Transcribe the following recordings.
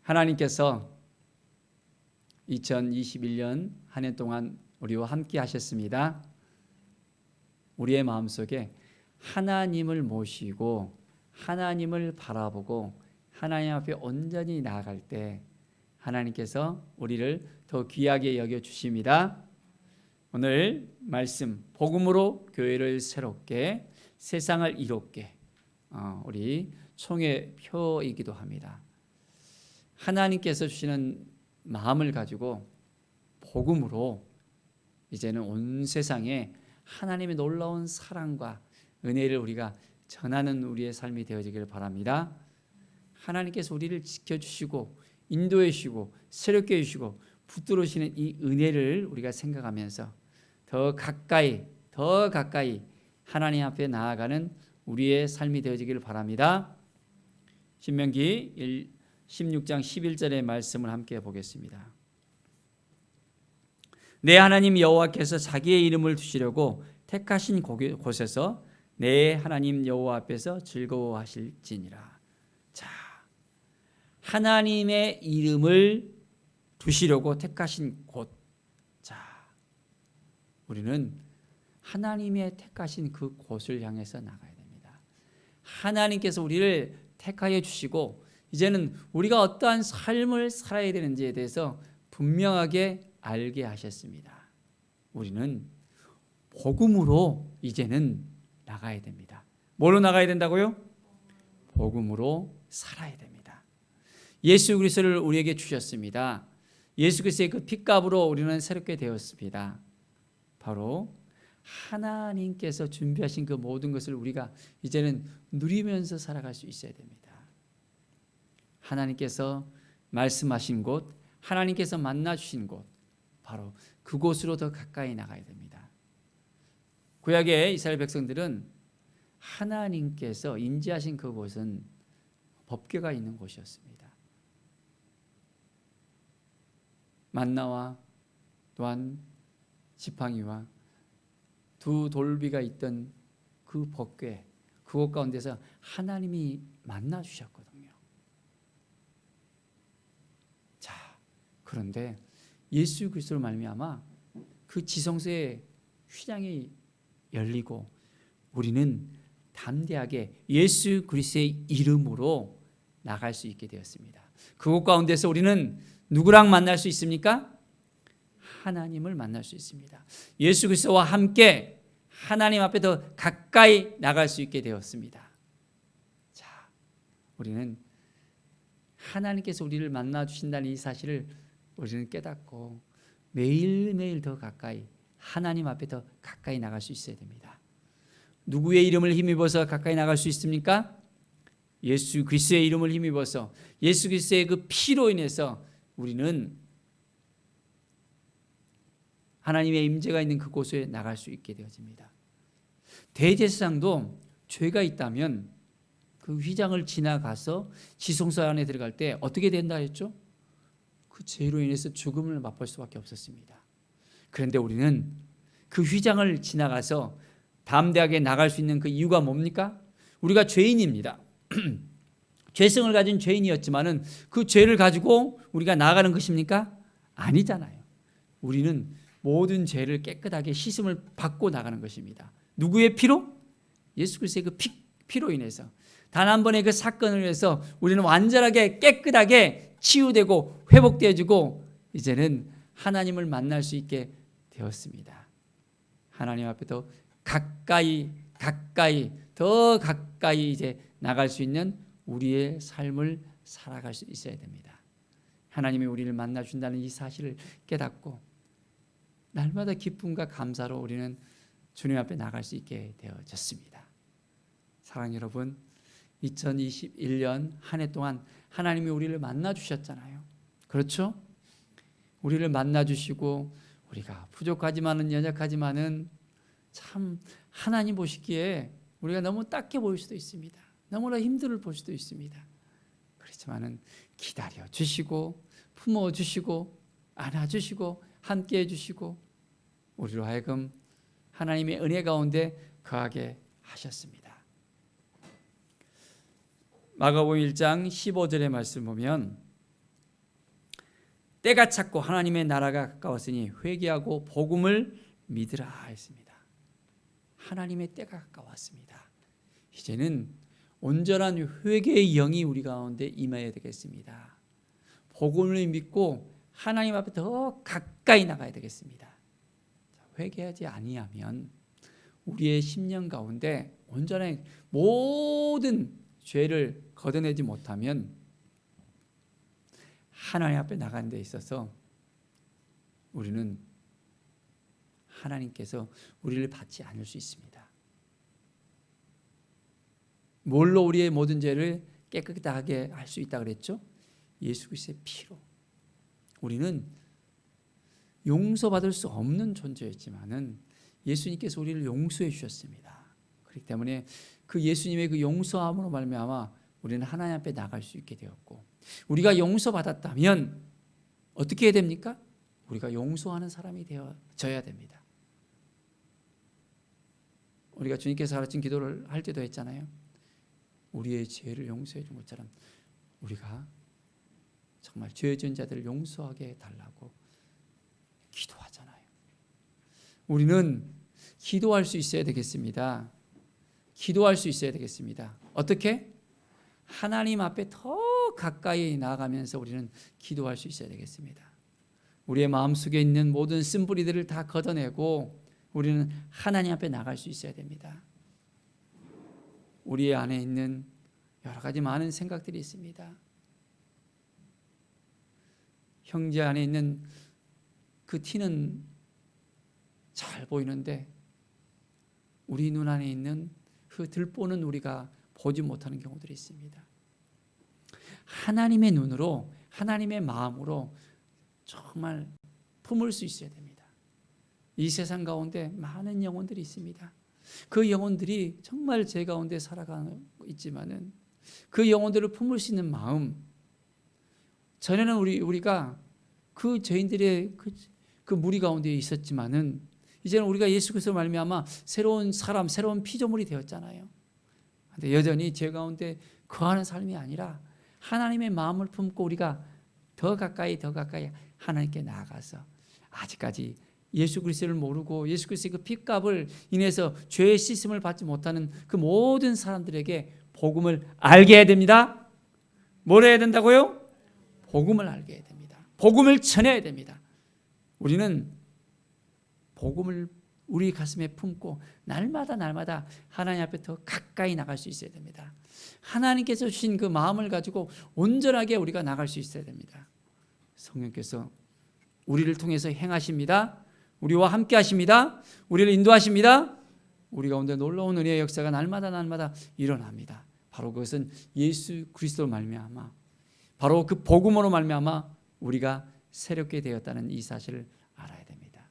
하나님께서 2021년 한 해 동안 우리와 함께 하셨습니다. 우리의 마음속에 하나님을 모시고 하나님을 바라보고 하나님 앞에 온전히 나아갈 때 하나님께서 우리를 더 귀하게 여겨주십니다. 오늘 말씀 복음으로 교회를 새롭게 세상을 이롭게 우리 총회 표이기도 합니다. 하나님께서 주시는 마음을 가지고 복음으로 이제는 온 세상에 하나님의 놀라운 사랑과 은혜를 우리가 전하는 우리의 삶이 되어지길 바랍니다. 하나님께서 우리를 지켜주시고 인도해 주시고 새롭게 해주시고 붙들으시는 이 은혜를 우리가 생각하면서 더 가까이 하나님 앞에 나아가는 우리의 삶이 되어지길 바랍니다. 신명기 16장 11절의 말씀을 함께 보겠습니다. 내 하나님 여호와께서 자기의 이름을 두시려고 택하신 곳에서 내 하나님 여호와 앞에서 즐거워하실지니라. 자, 하나님의 이름을 두시려고 택하신 곳. 자, 우리는 하나님의 택하신 그 곳을 향해서 나가야 됩니다. 하나님께서 우리를 택하여 주시고 이제는 우리가 어떠한 삶을 살아야 되는지에 대해서 분명하게 알게 하셨습니다. 우리는 복음으로 이제는 나가야 됩니다. 뭘로 나가야 된다고요? 복음으로 살아야 됩니다. 예수 그리스도를 우리에게 주셨습니다. 예수 그리스도의 그 핏값으로 우리는 새롭게 되었습니다. 바로 하나님께서 준비하신 그 모든 것을 우리가 이제는 누리면서 살아갈 수 있어야 됩니다. 하나님께서 말씀하신 곳, 하나님께서 만나 주신 곳, 바로 그곳으로 더 가까이 나가야 됩니다. 구약의 이스라엘 백성들은 하나님께서 인지하신 그곳은 법궤가 있는 곳이었습니다. 만나와 또한 지팡이와 두 돌비가 있던 그 법궤, 그곳 가운데서 하나님이 만나 주셨거든요. 자, 그런데 예수 그리스도로 말미암아 그 지성소의 휘장이 열리고 우리는 담대하게 예수 그리스도의 이름으로 나갈 수 있게 되었습니다. 그곳 가운데서 우리는 누구랑 만날 수 있습니까? 하나님을 만날 수 있습니다. 예수 그리스도와 함께 하나님 앞에 더 가까이 나갈 수 있게 되었습니다. 자, 우리는 하나님께서 우리를 만나 주신다는 이 사실을 우리는 깨닫고 매일매일 더 가까이 하나님 앞에 더 가까이 나갈 수 있어야 됩니다. 누구의 이름을 힘입어서 가까이 나갈 수 있습니까? 예수 그리스도의 이름을 힘입어서 예수 그리스도의 그 피로 인해서 우리는 하나님의 임재가 있는 그곳에 나갈 수 있게 되어집니다. 대제사장도 죄가 있다면 그 휘장을 지나가서 지성소 안에 들어갈 때 어떻게 된다 했죠? 그 죄로 인해서 죽음을 맛볼 수밖에 없었습니다. 그런데 우리는 그 휘장을 지나가서 담대하게 나갈 수 있는 그 이유가 뭡니까? 우리가 죄인입니다. 죄성을 가진 죄인이었지만은 그 죄를 가지고 우리가 나아가는 것입니까? 아니잖아요. 우리는 모든 죄를 깨끗하게 씻음을 받고 나가는 것입니다. 누구의 피로? 예수 그리스도의 그 피로 인해서 단 한 번의 그 사건을 위해서 우리는 완전하게 깨끗하게 치유되고 회복되어지고 이제는 하나님을 만날 수 있게 되었습니다. 하나님 앞에 더 가까이 더 가까이 이제 나갈 수 있는 우리의 삶을 살아갈 수 있어야 됩니다. 하나님이 우리를 만나 준다는 이 사실을 깨닫고 날마다 기쁨과 감사로 우리는 주님 앞에 나갈 수 있게 되어졌습니다. 사랑하는 여러분, 2021년 한 해 동안 하나님이 우리를 만나 주셨잖아요. 그렇죠? 우리를 만나 주시고 우리가 부족하지만은 연약하지만은 참 하나님 보시기에 우리가 너무 딱해 보일 수도 있습니다. 너무나 힘들어 볼 수도 있습니다. 그렇지만은 기다려 주시고 품어 주시고 안아 주시고 함께 해 주시고 우리로 하여금 하나님의 은혜 가운데 거하게 하셨습니다. 마가복음 1장 15절의 말씀 보면 때가 찼고 하나님의 나라가 가까웠으니 회개하고 복음을 믿으라 했습니다. 하나님의 때가 가까웠습니다. 이제는 온전한 회개의 영이 우리 가운데 임해야 되겠습니다. 복음을 믿고 하나님 앞에 더 가까이 나가야 되겠습니다. 회개하지 아니하면 우리의 심령 가운데 온전한 모든 죄를 걷어내지 못하면 하나님 앞에 나가는 데 있어서 우리는 하나님께서 우리를 받지 않을 수 있습니다. 뭘로 우리의 모든 죄를 깨끗하게 할 수 있다고 그랬죠? 예수 그리스도의 피로. 우리는 용서받을 수 없는 존재였지만은 예수님께서 우리를 용서해 주셨습니다. 그렇기 때문에 그 예수님의 그 용서함으로 말미암아 우리는 하나님 앞에 나갈 수 있게 되었고, 우리가 용서받았다면 어떻게 해야 됩니까? 우리가 용서하는 사람이 되어져야 됩니다. 우리가 주님께서 가르친 기도를 할 때도 했잖아요. 우리의 죄를 용서해 준 것처럼 우리가 정말 죄 지은 자들을 용서하게 해달라고 기도하잖아요. 우리는 기도할 수 있어야 되겠습니다. 기도할 수 있어야 되겠습니다. 어떻게? 하나님 앞에 더 가까이 나아가면서 우리는 기도할 수 있어야 되겠습니다. 우리의 마음속에 있는 모든 쓴뿌리들을 다 걷어내고 우리는 하나님 앞에 나갈 수 있어야 됩니다. 우리 안에 있는 여러 가지 많은 생각들이 있습니다. 형제 안에 있는 그 티는 잘 보이는데 우리 눈 안에 있는 그 들보는 우리가 보지 못하는 경우들이 있습니다. 하나님의 눈으로, 하나님의 마음으로 정말 품을 수 있어야 됩니다. 이 세상 가운데 많은 영혼들이 있습니다. 그 영혼들이 정말 제 가운데 살아가고 있지만은 그 영혼들을 품을 수 있는 마음, 전에는 우리가 그 죄인들의 그 무리 가운데 있었지만은 이제는 우리가 예수 그리스도로 말미암아 새로운 사람, 새로운 피조물이 되었잖아요. 근데 여전히 죄 가운데 거하는 삶이 아니라 하나님의 마음을 품고 우리가 더 가까이 하나님께 나아가서, 아직까지 예수 그리스도를 모르고 예수 그리스도의 그 핏값을 인해서 죄의 씻음을 받지 못하는 그 모든 사람들에게 복음을 알게 해야 됩니다. 뭘 해야 된다고요? 복음을 알게 해야 됩니다. 복음을 전해야 됩니다. 우리는 복음을 우리 가슴에 품고 날마다 하나님 앞에 더 가까이 나갈 수 있어야 됩니다. 하나님께서 주신 그 마음을 가지고 온전하게 우리가 나갈 수 있어야 됩니다. 성령께서 우리를 통해서 행하십니다. 우리와 함께 하십니다. 우리를 인도하십니다. 우리 가운데 놀라운 은혜의 역사가 날마다 일어납니다. 바로 그것은 예수 그리스도로 말미암아, 바로 그 복음으로 말미암아 우리가 새롭게 되었다는 이 사실을 알아야 됩니다.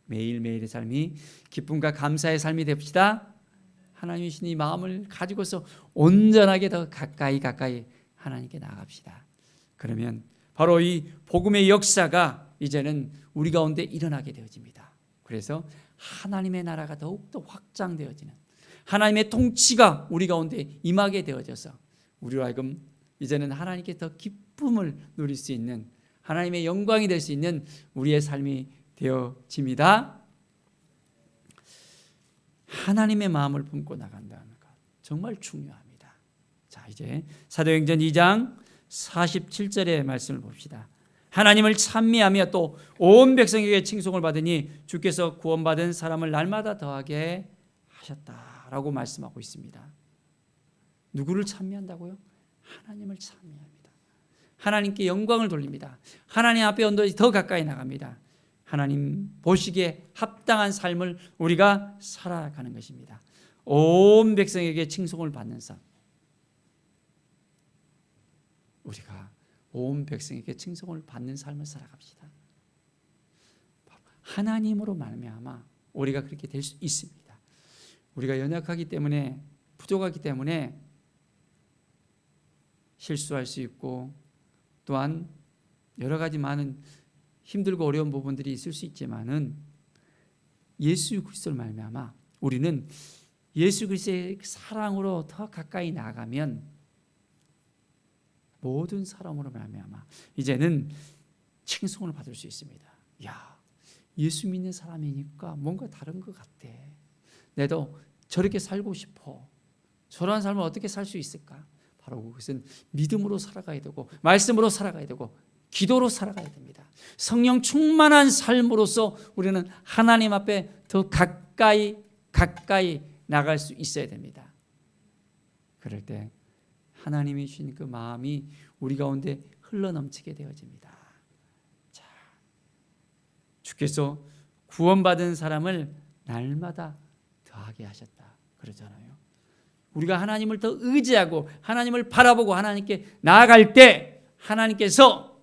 매일매일의 삶이 기쁨과 감사의 삶이 됩시다. 하나님의 신 이 마음을 가지고서 온전하게 더 가까이 하나님께 나아갑시다. 그러면 바로 이 복음의 역사가 이제는 우리 가운데 일어나게 되어집니다. 그래서 하나님의 나라가 더욱더 확장되어지는, 하나님의 통치가 우리 가운데 임하게 되어져서 우리로 하여금 이제는 하나님께 더 기쁨을 누릴 수 있는, 하나님의 영광이 될 수 있는 우리의 삶이 되어집니다. 하나님의 마음을 품고 나간다는 것 정말 중요합니다. 자, 이제 사도행전 2장 47절의 말씀을 봅시다. 하나님을 찬미하며 또 온 백성에게 칭송을 받으니 주께서 구원받은 사람을 날마다 더하게 하셨다라고 말씀하고 있습니다. 누구를 찬미한다고요? 하나님을 찬미합니다. 하나님께 영광을 돌립니다. 하나님 앞에 더 가까이 나갑니다. 하나님 보시기에 합당한 삶을 우리가 살아가는 것입니다. 온 백성에게 칭송을 받는 삶, 우리가 온 백성에게 칭송을 받는 삶을 살아갑시다. 하나님으로 말미암아 우리가 그렇게 될 수 있습니다. 우리가 연약하기 때문에, 부족하기 때문에 실수할 수 있고, 또한 여러 가지 많은 힘들고 어려운 부분들이 있을 수 있지만은 예수 그리스도를 말미암아 우리는 예수 그리스도의 사랑으로 더 가까이 나아가면 모든 사람으로 말미암아 이제는 칭송을 받을 수 있습니다. 야, 예수 믿는 사람이니까 뭔가 다른 것 같아. 내도 저렇게 살고 싶어. 저러한 삶을 어떻게 살 수 있을까? 바로 그것은 믿음으로 살아가야 되고 말씀으로 살아가야 되고 기도로 살아가야 됩니다. 성령 충만한 삶으로서 우리는 하나님 앞에 더 가까이 나갈 수 있어야 됩니다. 그럴 때 하나님이 주신 그 마음이 우리 가운데 흘러넘치게 되어집니다. 자, 주께서 구원받은 사람을 날마다 더하게 하셨다 그러잖아요. 우리가 하나님을 더 의지하고 하나님을 바라보고 하나님께 나아갈 때 하나님께서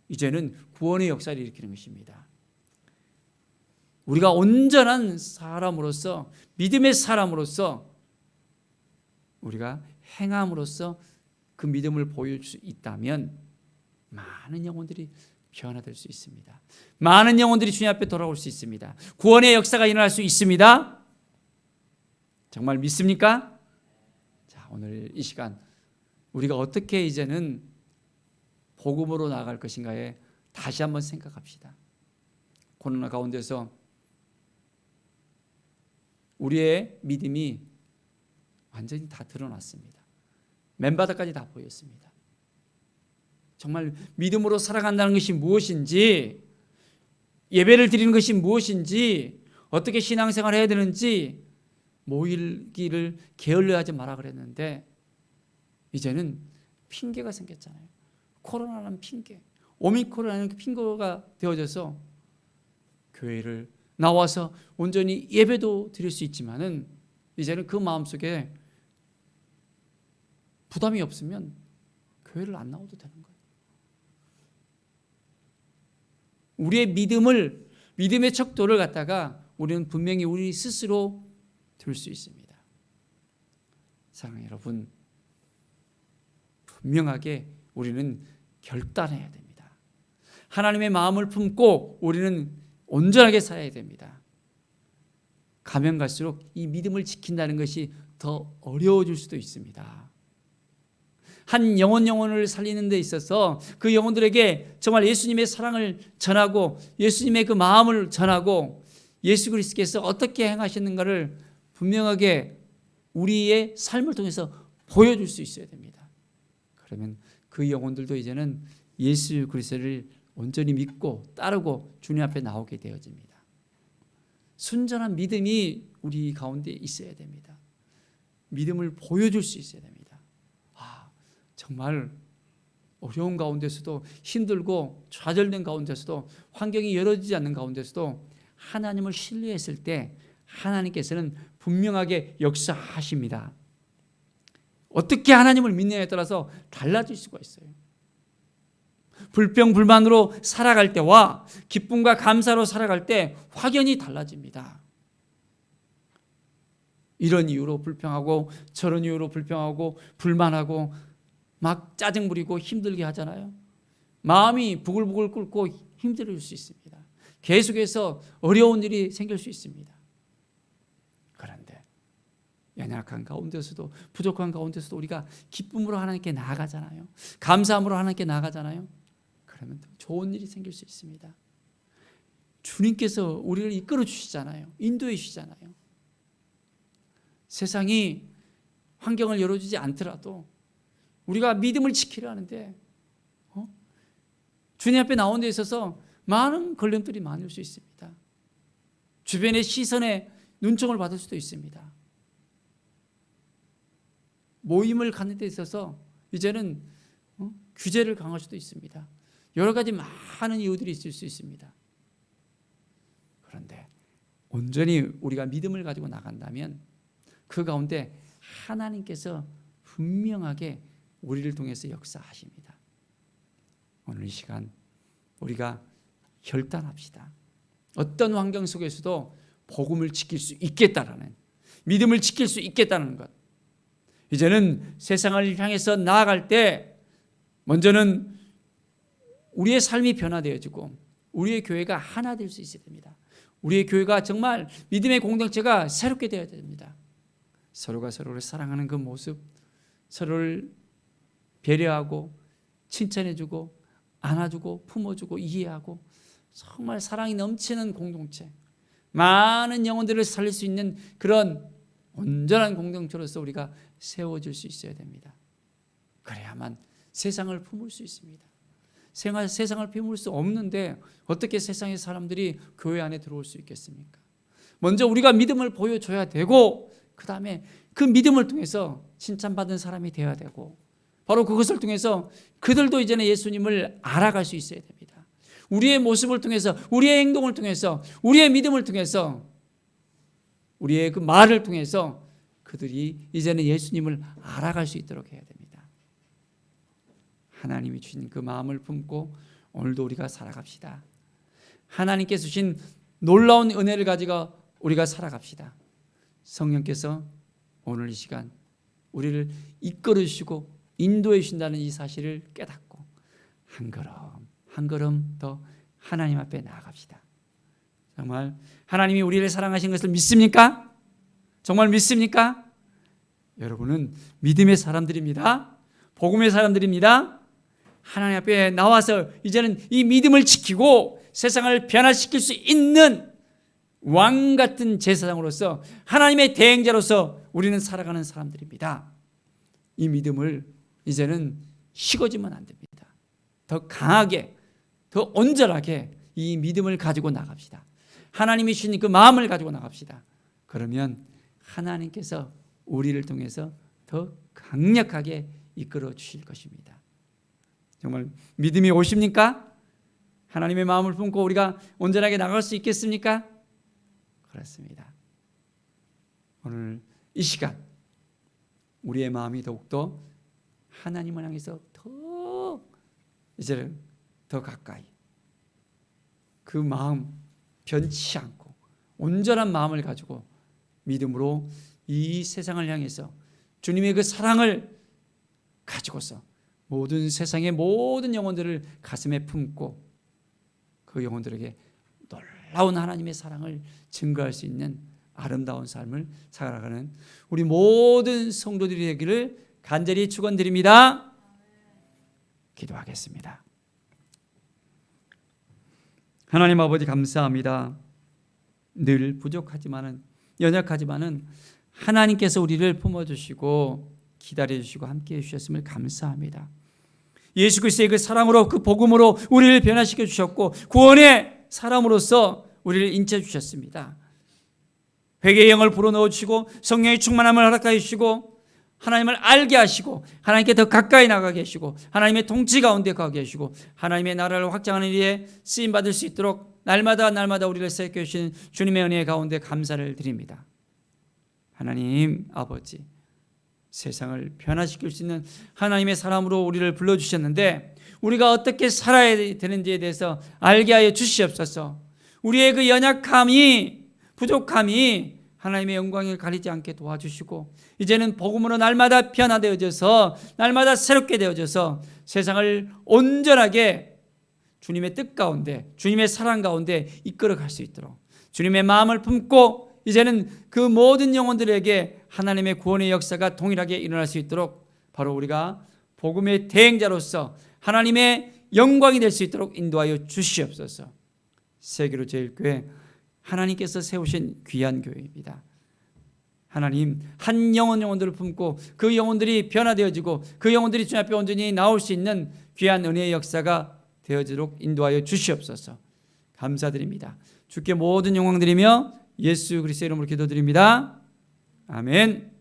이제는 구원의 역사를 일으키는 것입니다. 우리가 온전한 사람으로서 믿음의 사람으로서 우리가 행함으로써 그 믿음을 보여줄 수 있다면 많은 영혼들이 변화될 수 있습니다. 많은 영혼들이 주님 앞에 돌아올 수 있습니다. 구원의 역사가 일어날 수 있습니다. 정말 믿습니까? 자, 오늘 이 시간 우리가 어떻게 이제는 복음으로 나아갈 것인가에 다시 한번 생각합시다. 코로나 가운데서 우리의 믿음이 완전히 다 드러났습니다. 맨바닥까지 다 보였습니다. 정말 믿음으로 살아간다는 것이 무엇인지, 예배를 드리는 것이 무엇인지, 어떻게 신앙생활을 해야 되는지 모이기를 게을러하지 마라 그랬는데 이제는 핑계가 생겼잖아요. 코로나라는 핑계, 오미크론이라는 핑계가 되어져서 교회를 나와서 온전히 예배도 드릴 수 있지만은 이제는 그 마음속에 부담이 없으면 교회를 안 나와도 되는 거예요. 우리의 믿음의 척도를 갖다가 우리는 분명히 우리 스스로 들 수 있습니다. 사랑하는 여러분, 분명하게 우리는 결단해야 됩니다. 하나님의 마음을 품고 우리는 온전하게 살아야 됩니다. 가면 갈수록 이 믿음을 지킨다는 것이 더 어려워질 수도 있습니다. 한 영혼을 살리는 데 있어서 그 영혼들에게 정말 예수님의 사랑을 전하고 예수님의 그 마음을 전하고 예수 그리스도께서 어떻게 행하셨는가를 분명하게 우리의 삶을 통해서 보여줄 수 있어야 됩니다. 그러면 그 영혼들도 이제는 예수 그리스도를 온전히 믿고 따르고 주님 앞에 나오게 되어집니다. 순전한 믿음이 우리 가운데 있어야 됩니다. 믿음을 보여줄 수 있어야 됩니다. 정말 어려운 가운데서도 힘들고 좌절된 가운데서도 환경이 열어지지 않는 가운데서도 하나님을 신뢰했을 때 하나님께서는 분명하게 역사하십니다. 어떻게 하나님을 믿느냐에 따라서 달라질 수가 있어요. 불평불만으로 살아갈 때와 기쁨과 감사로 살아갈 때 확연히 달라집니다. 이런 이유로 불평하고 저런 이유로 불평하고 불만하고 막 짜증 부리고 힘들게 하잖아요. 마음이 부글부글 끓고 힘들 수 있습니다. 계속해서 어려운 일이 생길 수 있습니다. 그런데 연약한 가운데서도 부족한 가운데서도 우리가 기쁨으로 하나님께 나아가잖아요. 감사함으로 하나님께 나아가잖아요. 그러면 좋은 일이 생길 수 있습니다. 주님께서 우리를 이끌어 주시잖아요. 인도해 주시잖아요. 세상이 환경을 열어주지 않더라도 우리가 믿음을 지키려 하는데 주님 앞에 나오는 데 있어서 많은 걸림돌이 많을 수 있습니다. 주변의 시선에 눈총을 받을 수도 있습니다. 모임을 갖는 데 있어서 이제는 규제를 강할 수도 있습니다. 여러 가지 많은 이유들이 있을 수 있습니다. 그런데 온전히 우리가 믿음을 가지고 나간다면 그 가운데 하나님께서 분명하게 우리를 통해서 역사하십니다. 오늘 이 시간 우리가 결단합시다. 어떤 환경 속에서도 복음을 지킬 수 있겠다라는, 믿음을 지킬 수 있겠다는 것. 이제는 세상을 향해서 나아갈 때 먼저는 우리의 삶이 변화되어지고 우리의 교회가 하나 될 수 있어야 됩니다. 우리의 교회가 정말 믿음의 공동체가 새롭게 되어야 됩니다. 서로가 서로를 사랑하는 그 모습, 서로를 배려하고 칭찬해주고 안아주고 품어주고 이해하고 정말 사랑이 넘치는 공동체, 많은 영혼들을 살릴 수 있는 그런 온전한 공동체로서 우리가 세워질 수 있어야 됩니다. 그래야만 세상을 품을 수 있습니다. 세상을 품을 수 없는데 어떻게 세상의 사람들이 교회 안에 들어올 수 있겠습니까? 먼저 우리가 믿음을 보여줘야 되고, 그 다음에 그 믿음을 통해서 칭찬받은 사람이 되어야 되고, 바로 그것을 통해서 그들도 이제는 예수님을 알아갈 수 있어야 됩니다. 우리의 모습을 통해서, 우리의 행동을 통해서, 우리의 믿음을 통해서, 우리의 그 말을 통해서 그들이 이제는 예수님을 알아갈 수 있도록 해야 됩니다. 하나님이 주신 그 마음을 품고 오늘도 우리가 살아갑시다. 하나님께서 주신 놀라운 은혜를 가지고 우리가 살아갑시다. 성령께서 오늘 이 시간 우리를 이끌어 주시고 인도해 주신다는 이 사실을 깨닫고 한 걸음 한 걸음 더 하나님 앞에 나아갑시다. 정말 하나님이 우리를 사랑하신 것을 믿습니까? 정말 믿습니까? 여러분은 믿음의 사람들입니다. 복음의 사람들입니다. 하나님 앞에 나와서 이제는 이 믿음을 지키고 세상을 변화시킬 수 있는 왕 같은 제사장으로서, 하나님의 대행자로서 우리는 살아가는 사람들입니다. 이 믿음을 이제는 식어지면 안 됩니다. 더 강하게, 더 온전하게 이 믿음을 가지고 나갑시다. 하나님이 주신 그 마음을 가지고 나갑시다. 그러면 하나님께서 우리를 통해서 더 강력하게 이끌어 주실 것입니다. 정말 믿음이 오십니까? 하나님의 마음을 품고 우리가 온전하게 나갈 수 있겠습니까? 그렇습니다. 오늘 이 시간 우리의 마음이 더욱더 하나님을 향해서 이제 더 가까이, 그 마음 변치 않고 온전한 마음을 가지고 믿음으로 이 세상을 향해서 주님의 그 사랑을 가지고서 모든 세상의 모든 영혼들을 가슴에 품고 그 영혼들에게 놀라운 하나님의 사랑을 증거할 수 있는 아름다운 삶을 살아가는 우리 모든 성도들이 되기를 간절히 축원드립니다. 기도하겠습니다. 하나님 아버지, 감사합니다. 늘 부족하지만은, 연약하지만은 하나님께서 우리를 품어주시고 기다려주시고 함께해 주셨음을 감사합니다. 예수 그리스도의 그 사랑으로, 그 복음으로 우리를 변화시켜 주셨고 구원의 사람으로서 우리를 인쳐 주셨습니다. 회개의 영을 불어넣어 주시고 성령의 충만함을 허락하여 주시고 하나님을 알게 하시고 하나님께 더 가까이 나가게 하시고 하나님의 통치 가운데 가게 하시고 하나님의 나라를 확장하는 일에 쓰임받을 수 있도록 날마다 우리를 세워 주시는 주님의 은혜 가운데 감사를 드립니다. 하나님 아버지, 세상을 변화시킬 수 있는 하나님의 사람으로 우리를 불러주셨는데 우리가 어떻게 살아야 되는지에 대해서 알게 하여 주시옵소서. 우리의 그 연약함이, 부족함이 하나님의 영광을 가리지 않게 도와주시고 이제는 복음으로 날마다 변화되어져서 날마다 새롭게 되어져서 세상을 온전하게 주님의 뜻 가운데, 주님의 사랑 가운데 이끌어갈 수 있도록 주님의 마음을 품고 이제는 그 모든 영혼들에게 하나님의 구원의 역사가 동일하게 일어날 수 있도록 바로 우리가 복음의 대행자로서 하나님의 영광이 될 수 있도록 인도하여 주시옵소서. 세계로 제일교회 하나님께서 세우신 귀한 교회입니다. 하나님, 한 영혼들을 품고 그 영혼들이 변화되어지고 그 영혼들이 주님 앞에 온전히 나올 수 있는 귀한 은혜의 역사가 되어지도록 인도하여 주시옵소서. 감사드립니다. 주께 모든 영광 드리며 예수 그리스도의 이름으로 기도드립니다. 아멘.